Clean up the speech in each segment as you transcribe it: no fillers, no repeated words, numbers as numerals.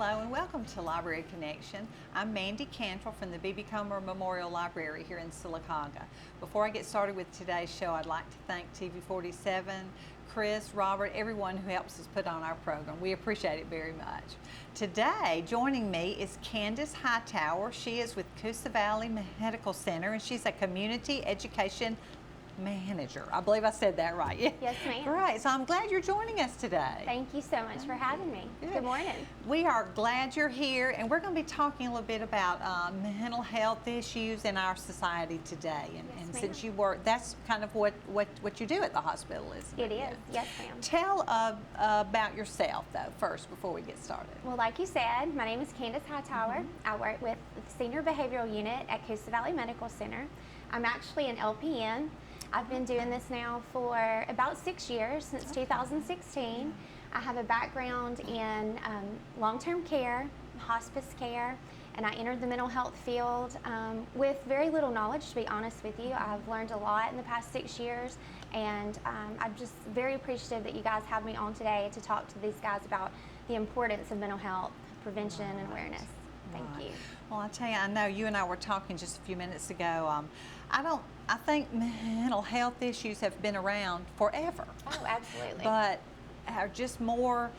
Hello and welcome to Library Connection. I'm Mandy Cantrell from the B.B. Comer Memorial Library here in Sylacauga. Before I get started with today's show, I'd like to thank TV47, Chris, Robert, everyone who helps us put on our program. We appreciate it very much. Today, joining me is Candice Hightower. She is with Coosa Valley Medical Center and she's a community education manager. I believe I said that right. Yes, ma'am. Great. So I'm glad you're joining us today. Thank you so much for having me. Good morning. We are glad you're here, and we're going to be talking a little bit about mental health issues in our society today. And since you work, that's kind of what you do at the hospital, isn't it? It is. Yes, ma'am. Tell about yourself, though, first, before we get started. Well, like you said, my name is Candice Hightower. I work with the Senior Behavioral Unit at Coosa Valley Medical Center. I'm actually an LPN. I've been doing this now for about 6 years, since 2016. I have a background in long-term care, hospice care, and I entered the mental health field with very little knowledge, to be honest with you. I've learned a lot in the past 6 years, and I'm just very appreciative that you guys have me on today to talk to these guys about the importance of mental health, prevention, and awareness. Thank you. Well, I tell you, I know you and I were talking just a few minutes ago. I think mental health issues have been around forever. Oh, absolutely. But are just more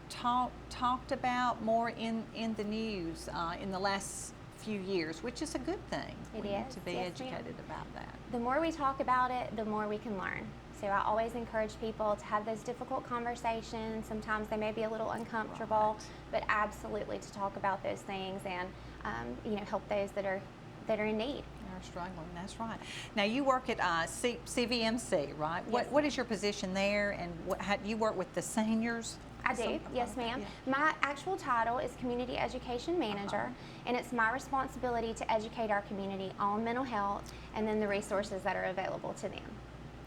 talked about, more in the news in the last few years, which is a good thing. It We is. need to be educated about that. The more we talk about it, the more we can learn. So I always encourage people to have those difficult conversations. Sometimes they may be a little uncomfortable, but absolutely to talk about those things and help those that are in need. Are struggling. That's right. Now you work at CVMC, right? Yes. What is your position there, and how do you work with the seniors? I do, yes ma'am. Yeah. My actual title is Community Education Manager, and it's my responsibility to educate our community on mental health and then the resources that are available to them.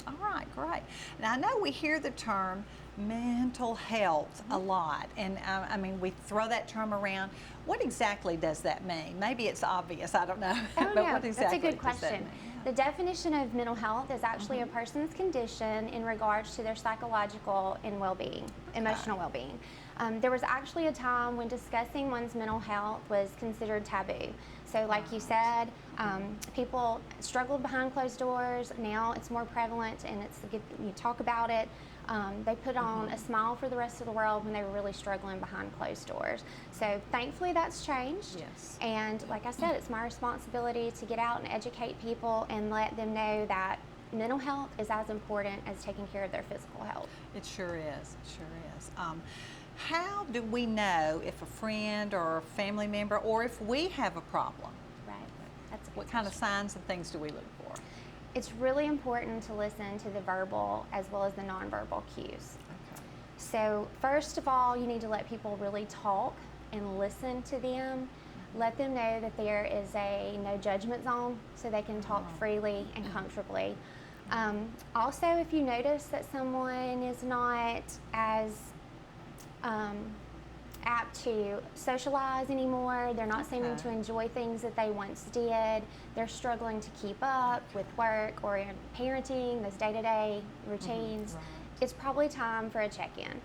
All right, great. Now I know we hear the term mental health a lot, and I mean, we throw that term around. What exactly does that mean? Maybe it's obvious, I don't know. Oh, but no, what exactly that's a good does that question. mean? The definition of mental health is actually a person's condition in regards to their psychological and well-being, emotional well-being. There was actually a time when discussing one's mental health was considered taboo. So like you said, people struggled behind closed doors. Now it's more prevalent, and you talk about it. They put on a smile for the rest of the world when they were really struggling behind closed doors. So thankfully that's changed. Yes. And like I said, it's my responsibility to get out and educate people and let them know that mental health is as important as taking care of their physical health. It sure is. It sure is. How do we know if a friend or a family member, or if we have a problem? Right. That's a good What kind of question. signs and things do we look for? It's really important to listen to the verbal as well as the nonverbal cues. Okay. So first of all, you need to let people really talk and listen to them. Let them know that there is a no judgment zone so they can talk freely and comfortably. Also, if you notice that someone is not as apt to socialize anymore, they're not seeming to enjoy things that they once did, they're struggling to keep up with work or in parenting, those day-to-day routines, it's probably time for a check-in.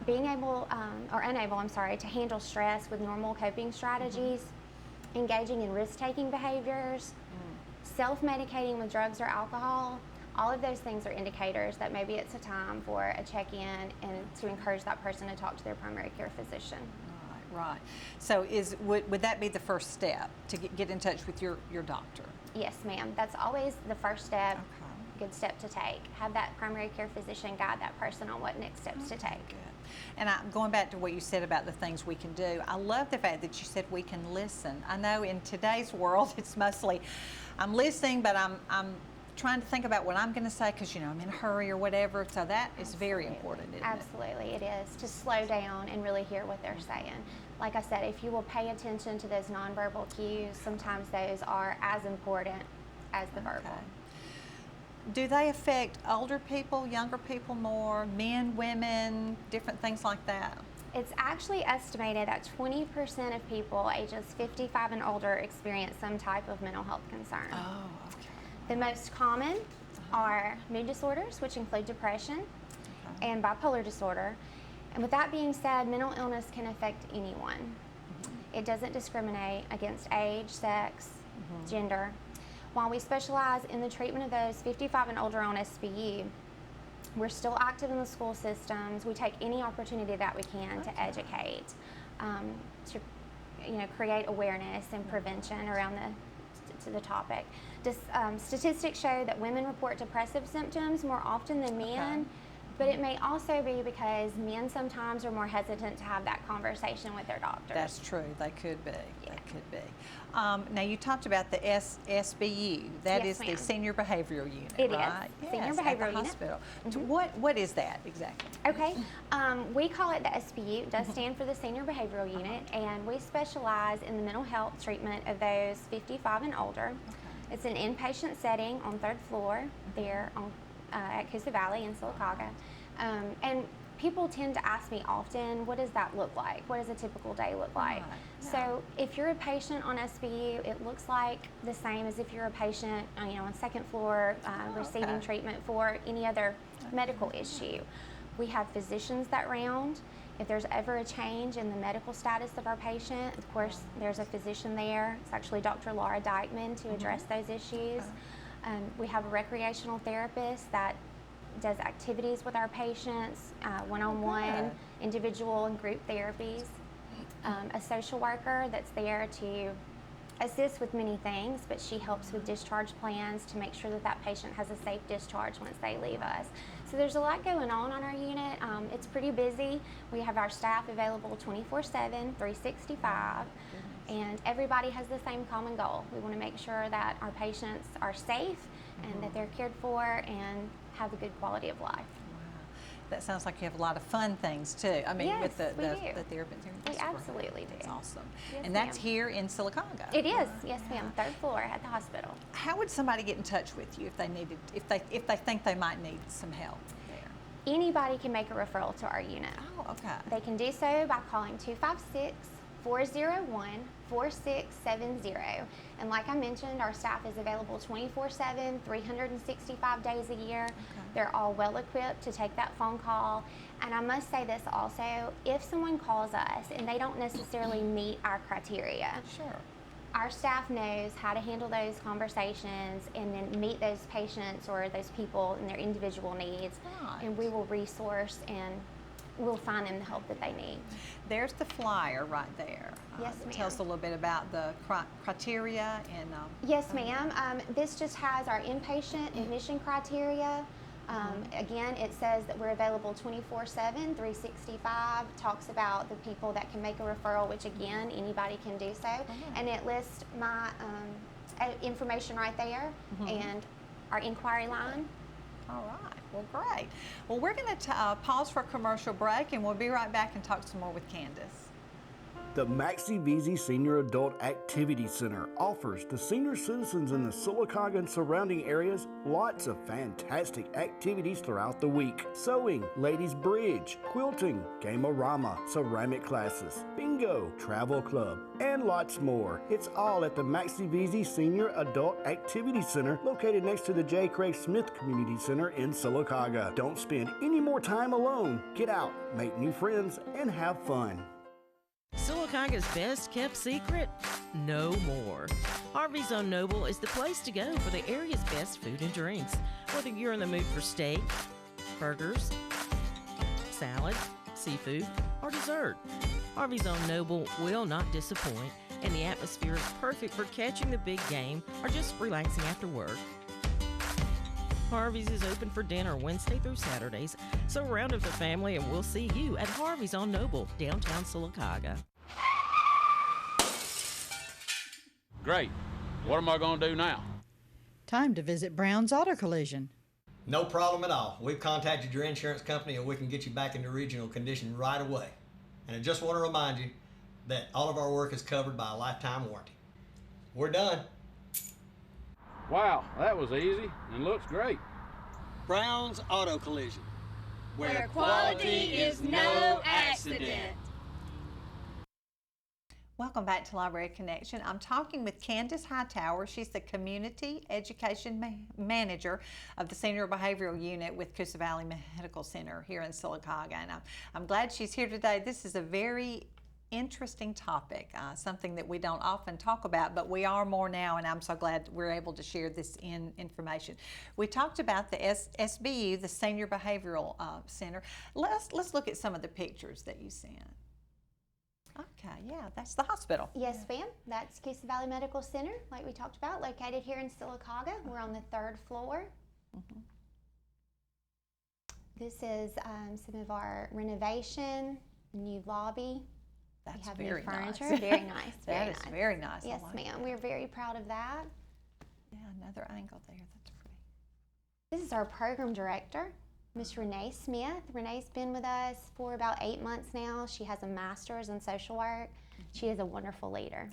Being able, or unable, to handle stress with normal coping strategies, engaging in risk-taking behaviors, self-medicating with drugs or alcohol, all of those things are indicators that maybe it's a time for a check-in and to encourage that person to talk to their primary care physician. Right. So would that be the first step, to get in touch with your doctor? Yes, ma'am. That's always the first step. Okay. Good step to take. Have that primary care physician guide that person on what next steps to take. Good. And going back to what you said about the things we can do, I love the fact that you said we can listen. I know in today's world it's mostly I'm listening, but I'm trying to think about what I'm going to say because I'm in a hurry or whatever. So that is very important, isn't it? Absolutely, it is, to slow down and really hear what they're saying. Like I said, if you will pay attention to those nonverbal cues, sometimes those are as important as the verbal. Do they affect older people, younger people more, men, women, different things like that? It's actually estimated that 20% of people ages 55 and older experience some type of mental health concern. Oh, okay. The most common are mood disorders, which include depression, and bipolar disorder. And with that being said, mental illness can affect anyone. It doesn't discriminate against age, sex, gender. While we specialize in the treatment of those 55 and older on SBU, we're still active in the school systems. We take any opportunity that we can to educate, to create awareness and prevention around the topic. Statistics show that women report depressive symptoms more often than men. But it may also be because men sometimes are more hesitant to have that conversation with their doctors. That's true. They could be. Yeah. They could be. Now, you talked about the SBU. That Yes, is the ma'am. Senior Behavioral Unit, It is. right? Senior Yes, Behavioral at the Unit. hospital. Mhm. What is that exactly? Okay, we call it the SBU. It does stand for the Senior Behavioral Unit, and we specialize in the mental health treatment of those 55 and older. It's an inpatient setting on 3rd floor there at Coosa Valley in Sylacauga. And people tend to ask me often, what does that look like? What does a typical day look like? Right. So if you're a patient on SBU, it looks like the same as if you're a patient on 2nd floor receiving treatment for any other medical issue. We have physicians that round. If there's ever a change in the medical status of our patient, of course, there's a physician there. It's actually Dr. Laura Dykeman to address those issues. We have a recreational therapist that does activities with our patients, one-on-one, individual and group therapies. A social worker that's there to assist with many things, but she helps with discharge plans to make sure that that patient has a safe discharge once they leave us. So there's a lot going on our unit. It's pretty busy. We have our staff available 24/7, 365, and everybody has the same common goal. We want to make sure that our patients are safe and that they're cared for and have a good quality of life. Wow. That sounds like you have a lot of fun things too. I mean, Yes, with the we do. therapy. We absolutely do. That's awesome. Yes, And that's ma'am. here in Sylacauga. It is, yes ma'am, 3rd floor at the hospital. How would somebody get in touch with you if they needed, if they think they might need some help there? Anybody can make a referral to our unit. Oh, okay. They can do so by calling 256-401-4670. And like I mentioned, our staff is available 24/7, 365 days a year. They're all well equipped to take that phone call. And I must say this also, if someone calls us and they don't necessarily meet our criteria, Sure. our staff knows how to handle those conversations and then meet those patients or those people and their individual needs. Right. And we will resource and we'll find them the help that they need. There's the flyer right there. Yes, that ma'am. tells a little bit about the criteria and. Yes, ma'am. This just has our inpatient admission criteria. Again, it says that we're available 24/7, 365, talks about the people that can make a referral, which again, anybody can do so. And it lists my information right there and our inquiry line. All right. Well, great. Well, we're going to pause for a commercial break, and we'll be right back and talk some more with Candice. The Maxi Vesey Senior Adult Activity Center offers the senior citizens in the Sylacauga and surrounding areas lots of fantastic activities throughout the week. Sewing, ladies bridge, quilting, game-o-rama, ceramic classes, bingo, travel club, and lots more. It's all at the Maxi Vesey Senior Adult Activity Center located next to the J. Craig Smith Community Center in Sylacauga. Don't spend any more time alone. Get out, make new friends, and have fun. Sylacauga's best kept secret? No more. Harvey's on Noble is the place to go for the area's best food and drinks. Whether you're in the mood for steak, burgers, salad, seafood, or dessert, Harvey's on Noble will not disappoint, and the atmosphere is perfect for catching the big game or just relaxing after work. Harvey's is open for dinner Wednesday through Saturdays, so round up the family and we'll see you at Harvey's on Noble, downtown Sylacauga. Great. What am I going to do now? Time to visit Brown's Auto Collision. No problem at all. We've contacted your insurance company and we can get you back into original condition right away. And I just want to remind you that all of our work is covered by a lifetime warranty. We're done. Wow, that was easy and looks great. Brown's Auto Collision. Where quality is no accident. Welcome back to Library Connection. I'm talking with Candice Hightower. She's the Community Education Manager of the Senior Behavioral Unit with Coosa Valley Medical Center here in Sylacauga. And I'm glad she's here today. This is a very interesting topic, something that we don't often talk about, but we are more now, and I'm so glad we're able to share this information. We talked about the SBU, the Senior Behavioral Center. Let's look at some of the pictures that you sent. Okay, yeah, that's the hospital. Yes, ma'am. That's Coosa Valley Medical Center, like we talked about, located here in Sylacauga. We're on the 3rd floor. Mm-hmm. This is some of our renovation, new lobby. That's we have very new furniture. nice. Very nice. That is very nice. Yes, like ma'am. that. We're very proud of that. Yeah, another angle there. That's pretty. This is our program director, Miss Renee Smith. Renee's been with us for about 8 months now. She has a master's in social work. She is a wonderful leader,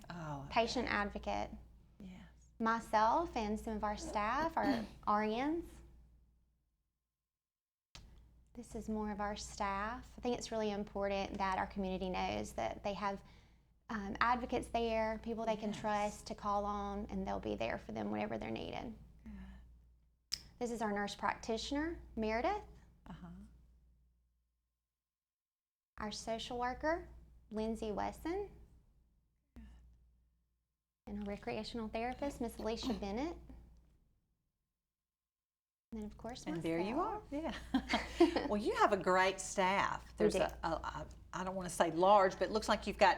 patient advocate. Yes. Myself and some of our staff are RNs. This is more of our staff. I think it's really important that our community knows that they have advocates there, people they can trust to call on, and they'll be there for them whenever they're needed. Good. This is our nurse practitioner, Meredith. Our social worker, Lindsay Wesson. And our recreational therapist, Miss Alicia Bennett. And then, of course, myself. And there you are. Yeah. Well, you have a great staff. There's I don't want to say large, but it looks like you've got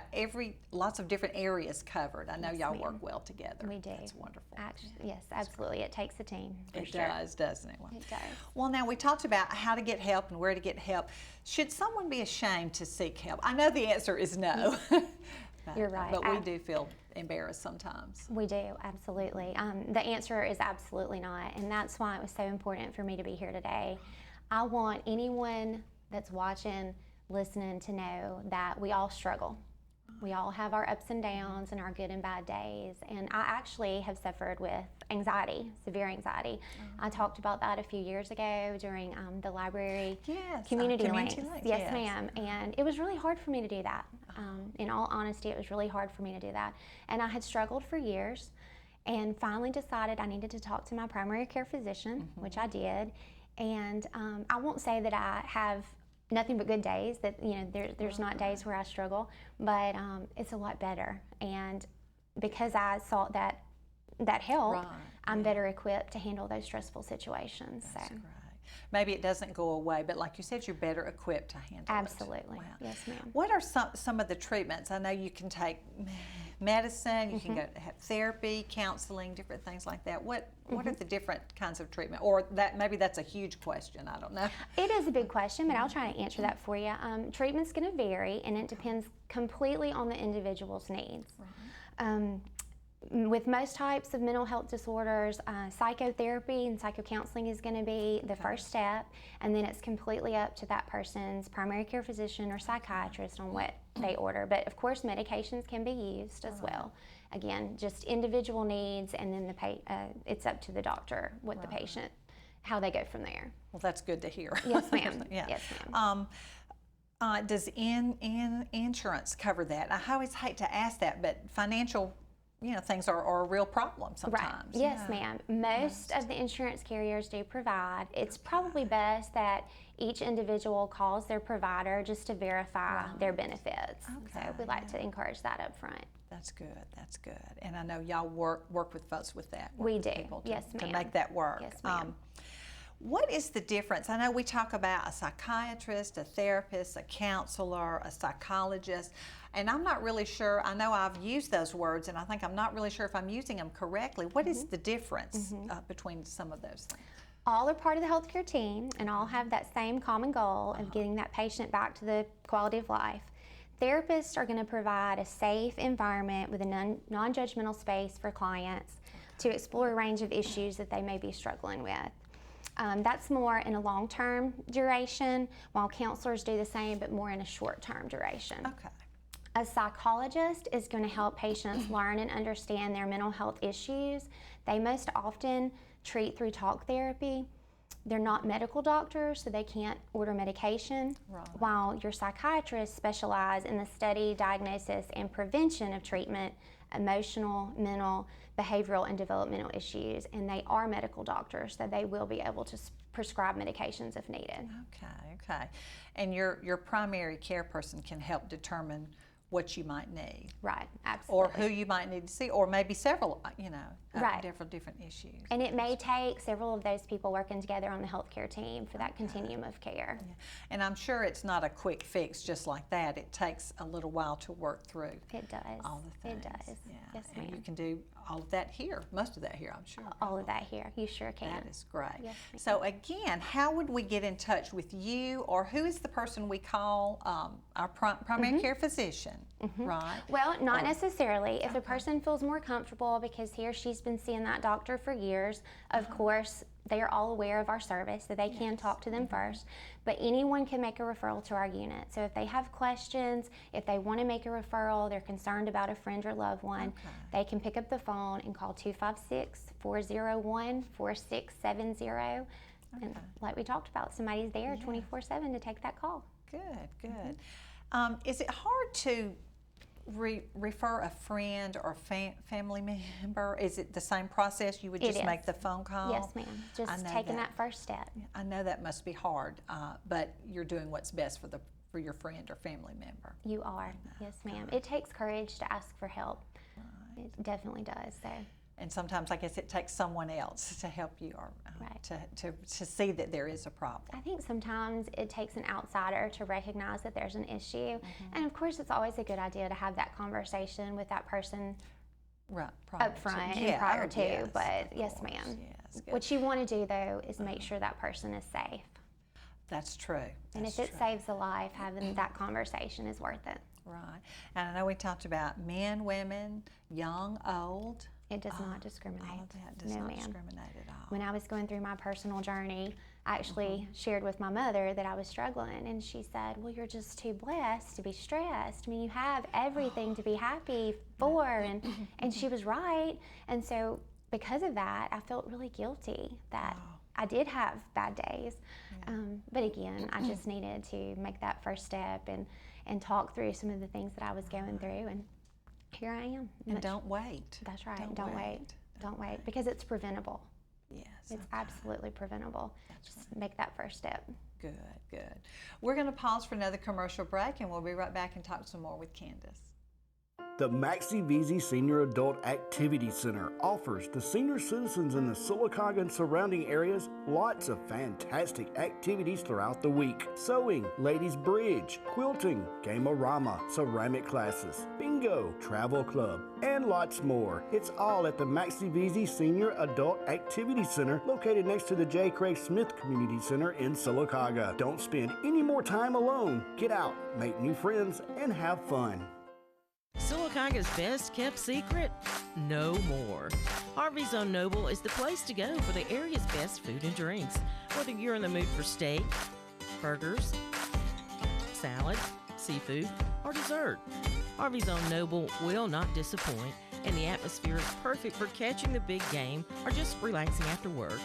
lots of different areas covered. I know y'all work well together. We do. That's wonderful. Actually, yes, absolutely. It takes a team. It does, doesn't it? It does. Well, now we talked about how to get help and where to get help. Should someone be ashamed to seek help? I know the answer is no. You're right. But we do feel embarrassed sometimes. We do, absolutely. The answer is absolutely not, and that's why it was so important for me to be here today. I want anyone that's watching, listening to know that we all struggle. We all have our ups and downs and our good and bad days, and I actually have suffered with anxiety, severe anxiety. I talked about that a few years ago during the library community links. Yes, ma'am, and it was really hard for me to do that. In all honesty, it was really hard for me to do that, and I had struggled for years, and finally decided I needed to talk to my primary care physician, which I did, and I won't say that I have nothing but good days, that there's not days where I struggle, but it's a lot better, and because I sought that help, I'm better equipped to handle those stressful situations. That's right. Maybe it doesn't go away, but like you said, you're better equipped to handle it. Absolutely. Wow. Yes, ma'am. What are some of the treatments? I know you can take medicine, you can go have therapy, counseling, different things like that. What are the different kinds of treatment? Or maybe that's a huge question, I don't know. It is a big question, but I'll try to answer that for you. Treatment's going to vary, and it depends completely on the individual's needs. Right. With most types of mental health disorders, psychotherapy and psychocounseling is going to be the first step, and then it's completely up to that person's primary care physician or psychiatrist on what they order. But of course, medications can be used as well. Again, just individual needs, and then it's up to the doctor what the patient, how they go from there. Well, that's good to hear. Yes, ma'am. Yes, ma'am. Does insurance cover that? I always hate to ask that, but financial things are a real problem sometimes. Right. Yes, ma'am. Most of the insurance carriers do provide. It's probably best that each individual calls their provider just to verify their benefits. So we like to encourage that up front. That's good. That's good. And I know y'all work with folks with that. We do. Yes, ma'am. To make that work. Yes, ma'am. What is the difference? I know we talk about a psychiatrist, a therapist, a counselor, a psychologist, and I'm not really sure. I know I've used those words, and I think I'm not really sure if I'm using them correctly. What is the difference between some of those things? All are part of the healthcare team, and all have that same common goal of getting that patient back to the quality of life. Therapists are going to provide a safe environment with a non-judgmental space for clients to explore a range of issues that they may be struggling with. That's more in a long-term duration, while counselors do the same, but more in a short-term duration. Okay. A psychologist is going to help patients learn and understand their mental health issues. They most often treat through talk therapy, they're not medical doctors, so they can't order medication, Right. while your psychiatrists specialize in the study, diagnosis, and prevention of treatment, emotional, mental, behavioral, and developmental issues, and they are medical doctors, so they will be able to prescribe medications if needed. Okay. And your primary care person can help determine what you might need. Right, Or absolutely. who you might need to see, or maybe several, Right. different issues. And it may take several of those people working together on the healthcare team for that continuum of care. Yeah. And I'm sure it's not a quick fix just like that. It takes a little while to work through It does. all the things. It does. Yeah. Yes, And you ma'am. can do all of that here, most of that here, I'm sure. All of that here. You sure can. That is great. Yes, ma'am. So again, how would we get in touch with you, or who is the person we call our primary care physician, right? Well, not necessarily. If a person feels more comfortable because he or she's been seeing that doctor for years, of course, they are all aware of our service, so they can talk to them first. But anyone can make a referral to our unit. So if they have questions, if they want to make a referral, they're concerned about a friend or loved one, they can pick up the phone and call 256-401-4670. And like we talked about, somebody's there 24/7 to take that call. Good. Is it hard to refer a friend or family member? Is it the same process? You would It just is. make the phone call? Yes, ma'am. I Just know taking that first step. I know that must be hard, but you're doing what's best for your friend or family member. You are. Yes, ma'am. It takes courage to ask for help. It definitely does. So. And sometimes I guess it takes someone else to help you, or Right. to see that there is a problem. I think sometimes it takes an outsider to recognize that there's an issue. And of course, it's always a good idea to have that conversation with that person Right, up front and prior to. But yes, ma'am. Yes, good. What you want to do, though, is make sure that person is safe. That's true. And That's if it true. saves a life, having that conversation is worth it. Right. And I know we talked about men, women, young, old. It does not discriminate. All of that does No, not ma'am. discriminate at all. When I was going through my personal journey, I actually shared with my mother that I was struggling, and she said, well, you're just too blessed to be stressed. I mean, you have everything to be happy for, and she was right. And so because of that, I felt really guilty that I did have bad days. But again, I just needed to make that first step and talk through some of the things that I was going through, and here I am. And don't wait. That's right. Don't wait. Don't wait, because it's preventable. Yes. It's absolutely preventable. Just make that first step. Good. We're going to pause for another commercial break, and we'll be right back and talk some more with Candice. The Maxi Vesey Senior Adult Activity Center offers the senior citizens in the Sylacauga and surrounding areas lots of fantastic activities throughout the week. Sewing, ladies bridge, quilting, game-o-rama, ceramic classes, bingo, travel club, and lots more. It's all at the Maxi Vesey Senior Adult Activity Center located next to the J. Craig Smith Community Center in Sylacauga. Don't spend any more time alone. Get out, make new friends, and have fun. Silicaga's best kept secret? No more. Harvey's on Noble is the place to go for the area's best food and drinks. Whether you're in the mood for steak, burgers, salad, seafood, or dessert, Harvey's on Noble will not disappoint, and the atmosphere is perfect for catching the big game or just relaxing after work.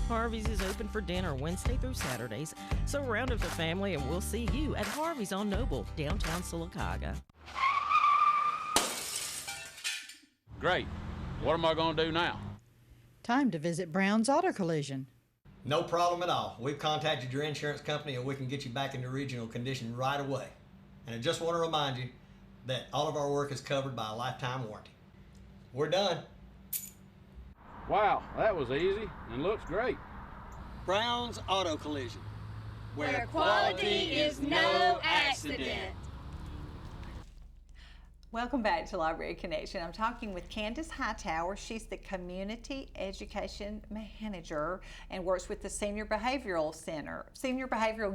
Harvey's is open for dinner Wednesday through Saturdays, so round up the family and we'll see you at Harvey's on Noble, downtown Sylacauga. Great. What am I going to do now? Time to visit Brown's Auto Collision. No problem at all. We've contacted your insurance company and we can get you back into original condition right away. And I just want to remind you that all of our work is covered by a lifetime warranty. We're done. Wow, that was easy and looks great. Brown's Auto Collision, where quality is no accident. Welcome back to Library Connection. I'm talking with Candice Hightower. She's the Community Education Manager and works with the Senior Behavioral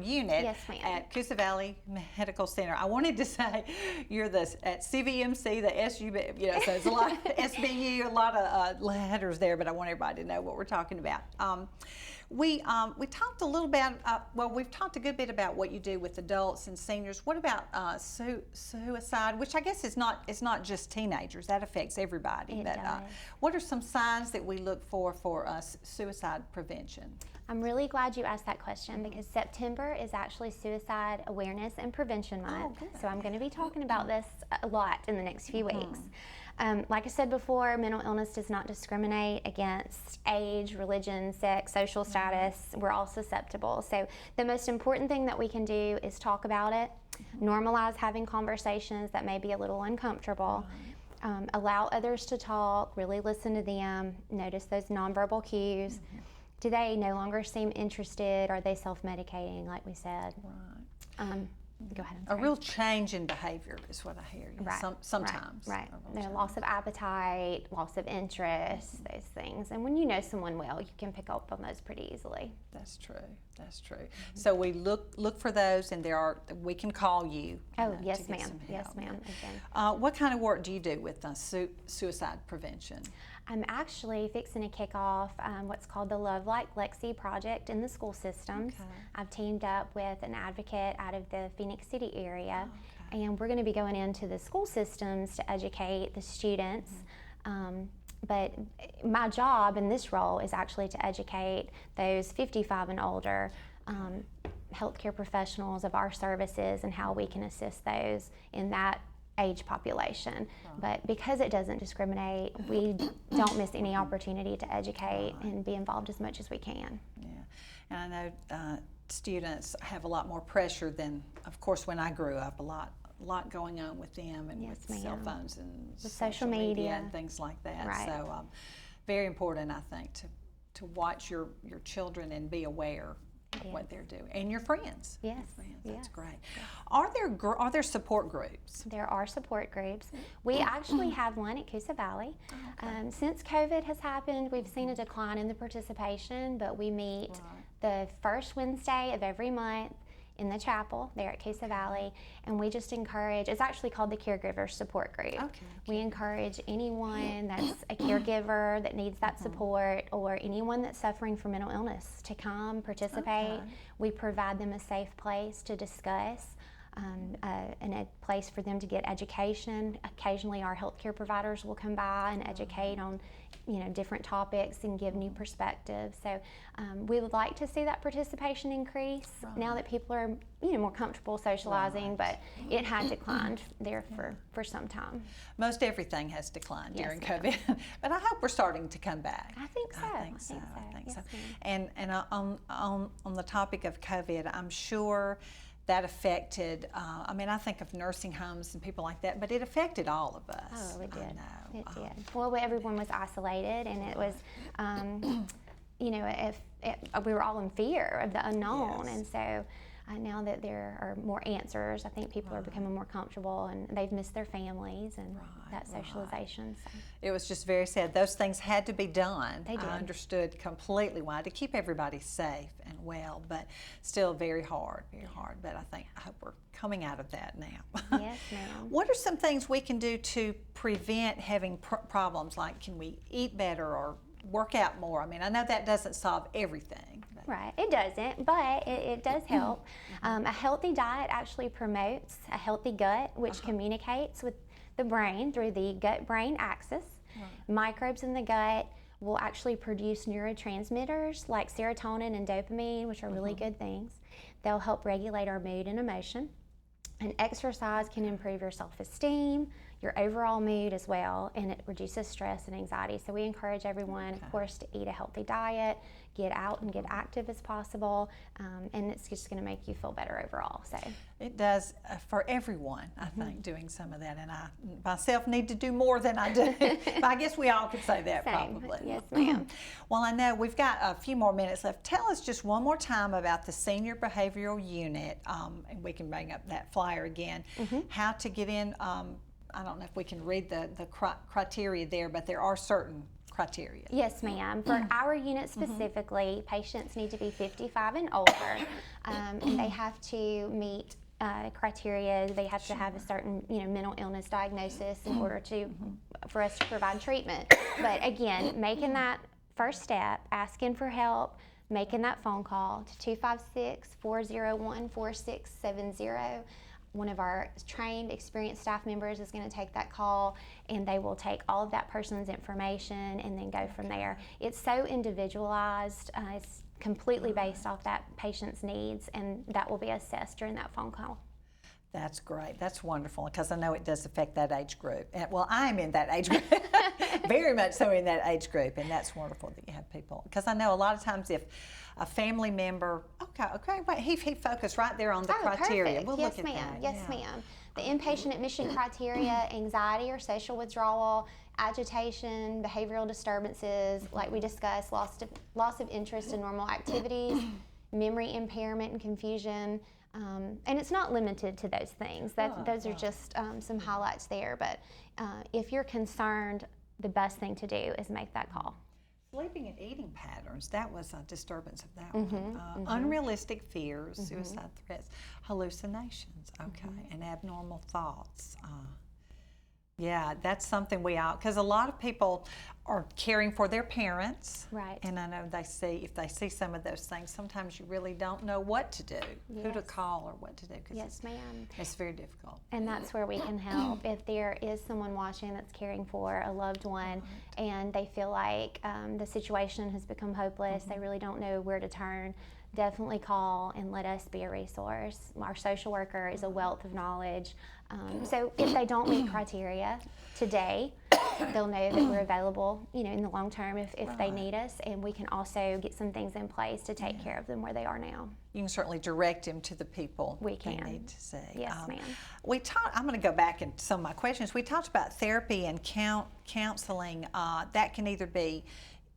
Unit Yes, ma'am. at Coosa Valley Medical Center. I wanted to say you're at CVMC, the SU, so it's a lot of SBU, a lot of letters there, but I want everybody to know what we're talking about. We talked a little bit, we've talked a good bit about what you do with adults and seniors. What about suicide, which I guess is not it's not just teenagers. That affects everybody. It But does. what are some signs that we look for suicide prevention? I'm really glad you asked that question because September is actually Suicide Awareness and Prevention Month. good. So I'm going to be talking about this a lot in the next few weeks. Like I said before, mental illness does not discriminate against age, religion, sex, social status. We're all susceptible. So the most important thing that we can do is talk about it, normalize having conversations that may be a little uncomfortable. Allow others to talk, really listen to them, notice those nonverbal cues. Do they no longer seem interested? Are they self-medicating, like we said? Right. Go ahead. I'm A sorry. real change in behavior is what I hear. Right, Sometimes. Right. A real No, change. loss of appetite, loss of interest, those things. And when you know someone well, you can pick up on those pretty easily. That's true. That's true. So we look for those, and we can call you. Oh, to yes, get ma'am. some Yes, help. ma'am. Again. What kind of work do you do with suicide prevention? I'm actually fixing to kick off what's called the Love Like Lexi project in the school systems. Okay. I've teamed up with an advocate out of the Phoenix City area, and we're going to be going into the school systems to educate the students. But my job in this role is actually to educate those 55 and older healthcare professionals of our services and how we can assist those in that age population. But because it doesn't discriminate, we don't miss any opportunity to educate and be involved as much as we can. Yeah, and I know students have a lot more pressure than, of course, when I grew up. A lot going on with them and Yes, with cell ma'am. phones and With social media. and things like that. Right. So very important, I think, to watch your children and be aware of what they're doing, and your friends. Yes, Your friends. That's yes, great. Are there support groups? There are support groups. We actually have one at Coosa Valley. Since COVID has happened, we've seen a decline in the participation, but we meet the first Wednesday of every month in the chapel there at Coosa Valley, and we just encourage, it's actually called the Caregiver Support Group. Okay. We encourage anyone that's a caregiver that needs that support, or anyone that's suffering from mental illness, to come participate. We provide them a safe place to discuss, and a place for them to get education. Occasionally our healthcare providers will come by and educate on different topics and give new perspectives. So we would like to see that participation increase now that people are more comfortable socializing, but it had declined there for some time. Most everything has declined Yes, during ma'am. COVID, but I hope we're starting to come back. I think so. I think so. Yes, And on the topic of COVID, I'm sure that affected, I think of nursing homes and people like that, but it affected all of us. Oh, it did. I know. It did. Well, everyone was isolated, and it was, we were all in fear of the unknown, Yes. and so now that there are more answers, I think people are becoming more comfortable, and they've missed their families and that socialization. So. It was just very sad. Those things had to be done. They did. I understood completely why, to keep everybody safe and well, but still very hard, very hard. But I hope we're coming out of that now. Yes, ma'am. What are some things we can do to prevent having problems, like can we eat better or work out more? I know that doesn't solve everything. Right, it doesn't, but it does help. A healthy diet actually promotes a healthy gut, which communicates with the brain through the gut-brain axis. Microbes in the gut will actually produce neurotransmitters like serotonin and dopamine, which are really good things. They'll help regulate our mood and emotion. And exercise can improve your self-esteem, your overall mood as well, and it reduces stress and anxiety. So we encourage everyone, of course, to eat a healthy diet, get out and get active as possible, and it's just going to make you feel better overall. So it does for everyone, I think, doing some of that, and I myself need to do more than I do. But I guess we all could say that. Same. Probably. Yes, ma'am. Well, I know we've got a few more minutes left. Tell us just one more time about the Senior Behavioral Unit, and we can bring up that flyer again. How to get in. I don't know if we can read the criteria there, but there are certain criteria. Yes, ma'am. For our unit specifically, patients need to be 55 and older, and they have to meet criteria. They have to have a certain, mental illness diagnosis in order for us to provide treatment. But again, making that first step, asking for help, making that phone call to 256-401-4670. one of our trained, experienced staff members is going to take that call, and they will take all of that person's information and then go from there. It's so individualized. It's completely based off that patient's needs, and that will be assessed during that phone call. That's great. That's wonderful, because I know it does affect that age group. Well, I'm in that age group, very much so in that age group, and that's wonderful that you have people. Because I know a lot of times if a family member, okay, wait, he focused right there on the criteria. Perfect. We'll Yes, look at ma'am. that. Yes, ma'am. The inpatient admission criteria: anxiety or social withdrawal, agitation, behavioral disturbances, like we discussed, loss of interest in normal activities, memory impairment and confusion. And it's not limited to those things. Those are just some highlights there. But if you're concerned, the best thing to do is make that call. Sleeping and eating patterns, that was a disturbance of that one. Unrealistic fears, suicide threats, hallucinations, and abnormal thoughts. Yeah, that's something because a lot of people are caring for their parents. Right. And I know if they see some of those things, sometimes you really don't know what to do, who to call or what to do. Yes, ma'am. It's very difficult. And that's where we can help. If there is someone watching that's caring for a loved one and they feel like the situation has become hopeless, they really don't know where to turn, definitely call and let us be a resource. Our social worker is a wealth of knowledge. So if they don't meet criteria today, they'll know that we're available, in the long term if they need us, and we can also get some things in place to take care of them where they are now. You can certainly direct them to the people they need to see. Yes, ma'am. I'm going to go back into some of my questions. We talked about therapy and counseling. That can either be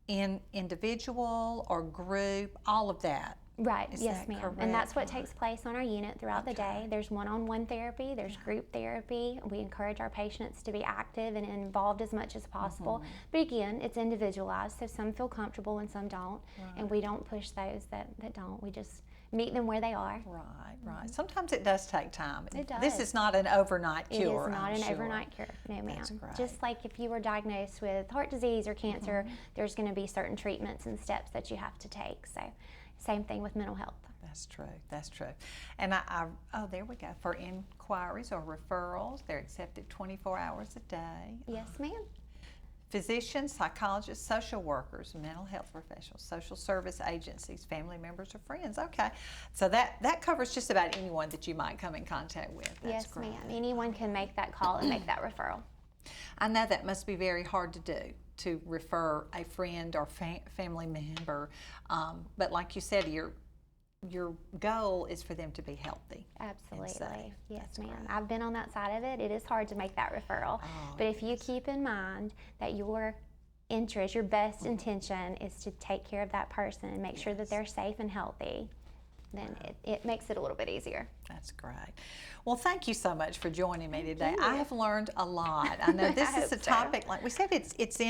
individual or group, all of that. Right, yes, ma'am. correct? And that's what takes place on our unit throughout the day. There's one-on-one therapy, there's group therapy. We encourage our patients to be active and involved as much as possible. But again, it's individualized, so some feel comfortable and some don't. And we don't push those that don't. We just meet them where they are. Right. Sometimes it does take time. It does. This is not an overnight cure. It is not I'm an sure. overnight cure, no ma'am. That's great. Just like if you were diagnosed with heart disease or cancer, there's going to be certain treatments and steps that you have to take. So same thing with mental health. That's true. And there we go. For inquiries or referrals, they're accepted 24 hours a day. Yes, ma'am. Physicians, psychologists, social workers, mental health professionals, social service agencies, family members or friends. Okay, so that covers just about anyone that you might come in contact with. That's Yes, great. ma'am. Anyone can make that call and make that referral. I know that must be very hard to do, to refer a friend or family member, but like you said, your goal is for them to be healthy. Absolutely. Yes, That's ma'am. great. I've been on that side of it. It is hard to make that referral. But if you keep in mind that your interest, your best intention is to take care of that person and make sure that they're safe and healthy, then it makes it a little bit easier. That's great. Well, thank you so much for joining me today. you. I have learned a lot. I know this is a hope so. topic, like we said, it's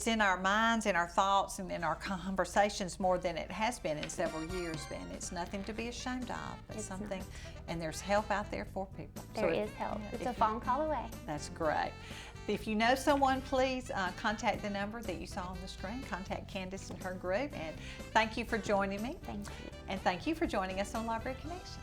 in our minds, in our thoughts, and in our conversations more than it has been in several years. And it's nothing to be ashamed of. It's something, and there's help out there for people. There is help. It's a phone call away. That's great. If you know someone, please contact the number that you saw on the screen. Contact Candice and her group. And thank you for joining me. Thank you. And thank you for joining us on Library Connection.